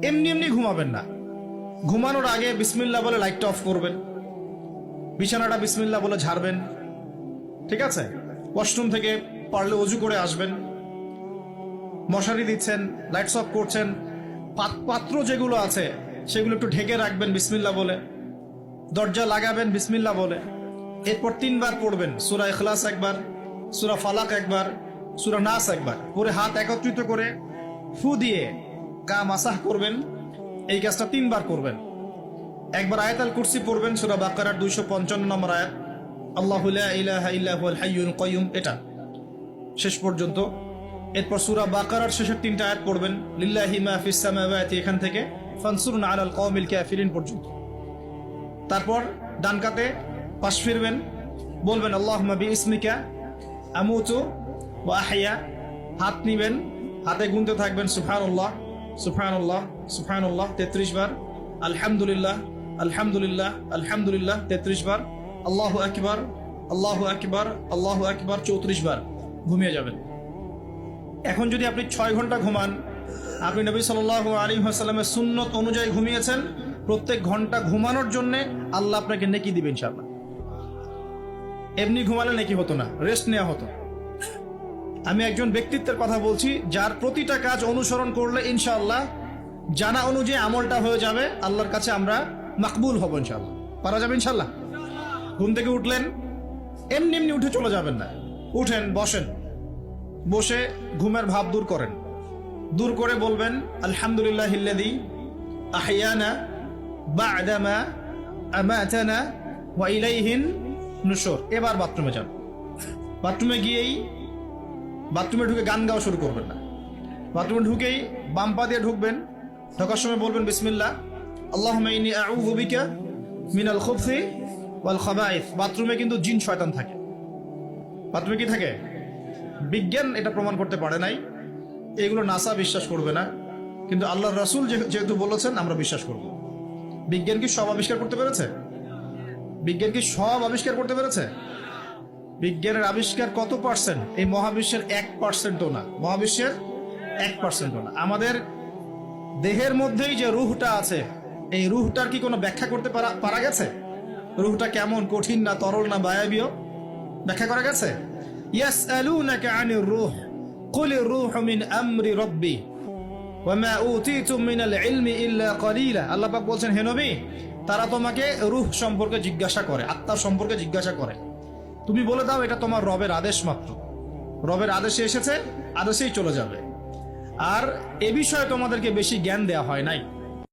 এমনি এমনি ঘুমাবেন না। ঘুমানোর আগে বিসমিল্লাহ বলে লাইটটা অফ করবেন, বিছানাটা বিসমিল্লাহ বলে ঝাড়বেন, ঠিক আছে? ওয়াশরুম থেকে পারলে অজু করে আসবেন। মশারি দিচ্ছেন, লাইটস অফ করছেন, পাত্র যেগুলো আছে সেগুলো একটু ঢেকে রাখবেন বিসমিল্লাহ বলে, দরজা লাগাবেন বিসমিল্লাহ বলে। এরপর 3 বার পড়বেন সূরা ইখলাস একবার, সূরা ফালাক একবার, সূরা নাস একবার, পরে হাত একত্রিত করে ফু দিয়ে গা মাসাহ করবেন। এই কাজটা 3 বার করবেন। একবার আয়াতুল কুরসি পড়বেন, সূরা বাকারার 255 নম্বর আয়াত, আল্লাহু লা ইলাহা ইল্লা হুয়াল হাইয়ুল কাইয়ুম, এটা শেষ পর্যন্ত। এরপর সূরা বাকারার শেষের 3টা আয়াত পড়বেন, লিল্লাহি মা ফিস সামাওয়াতি, এখান থেকে ফানসুরনা আলাল কওমিল কাফিরিন পর্যন্ত। তারপর ডান কাতে পাশ ফিরবেন, বলবেন আল্লাহুম্মা বিইসমিকা আমুতু ওয়া আহইয়া। হাত নিবেন, হাতে গুনতে থাকবেন সুবহানাল্লাহ সুবহানাল্লাহ সুবহানাল্লাহ 33 বার, আলহামদুলিল্লাহ আলহামদুলিল্লাহ আলহামদুলিল্লাহ 33 বার, আল্লাহু আকবার আল্লাহু আকবার আল্লাহু আকবার 34 বার। ঘুমিয়ে যাবেন। এখন যদি আপনি 6 ঘন্টা ঘুমান, আপনি নবী সাল্লাল্লাহু আলাইহি ওয়াসাল্লামের সুন্নত অনুযায়ী ঘুমিয়েছেন, প্রত্যেক ঘন্টা ঘুমানোর জন্য আল্লাহ আপনাকে নেকি দিবেন ইনশাআল্লাহ। এমনি ঘুমালে নেকি হতো না, রেস্ট নেওয়া হতো। আমি একজন ব্যক্তিত্বের কথা বলছি, যার প্রতিটা কাজ অনুসরণ করলে ইনশাআল্লাহ জানা অনুযায়ী আমলটা হয়ে যাবে, আল্লাহর কাছে আমরা মাকবুল হব ইনশাআল্লাহ। পারা যাবে ইনশাআল্লাহ। ঘুম থেকে উঠলেন, এমনি এমনি উঠে চলে যাবেন না। উঠেন, বসেন, বসে ঘুমের ভাব দূর করেন, দূর করে বলবেন আলহামদুলিল্লাহিল্লাযী আহইয়ানা বা'দা মা আমাতানা ওয়া ইলাইহিন নুশুর। এবার বাথরুমে যান। বাথরুমে গিয়েই বাথরুমে ঢুকে গান গাওয়া শুরু করবেন না। বাথরুমে ঢুকেই বাম পা দিয়ে ঢুকবেন, ঢোকার সময় বলবেন বিসমিল্লাহ আল্লাহুম্মা ইন্নী আউযু বিকা মিনাল খুবসি ওয়াল খাবাইস। বাথরুমে কিন্তু জিন শয়তান থাকে। বাথরুমে কি থাকে? বিজ্ঞান এটা প্রমাণ করতে পারে নাই, এগুলো নাসা বিশ্বাস করবে না, কিন্তু আল্লাহর রাসূল যেহেতু বলেছেন আমরা বিশ্বাস করব। বিজ্ঞান কি সব আবিষ্কার করতে পেরেছে? বিজ্ঞান কি সব আবিষ্কার করতে পেরেছে? বিজ্ঞানের আবিষ্কার কত পার্সেন্ট? এই মহাবিশ্বের 1%ও না। মহাবিশ্বের 1%ও না। আমাদের দেহের মধ্যেই যে রুহটা আছে, এই রুহটার কি কোনো ব্যাখ্যা করতে পারা গেছে? রুহটা কেমন, কঠিন না তরল না বায়বীয়, ব্যাখ্যা করা গেছে? ইয়াসআলুনাকা আনির রূহ কুলির রূহু মিন আমরি রাব্বি ওয়া মা উতীতুম মিনাল ইলমি ইল্লা কলিলা। আল্লাহ পাক বলছেন, হে নবী, তারা তোমাকে রূহ সম্পর্কে জিজ্ঞাসা করে, আত্মা সম্পর্কে জিজ্ঞাসা করে, তুমি বলে দাও এটা তোমার রবের আদেশ মাত্র। রবের আদেশে এসেছে, আদেশেই চলে যাবে। আর এ বিষয়ে তোমাদেরকে বেশি জ্ঞান দেয়া হয় নাই।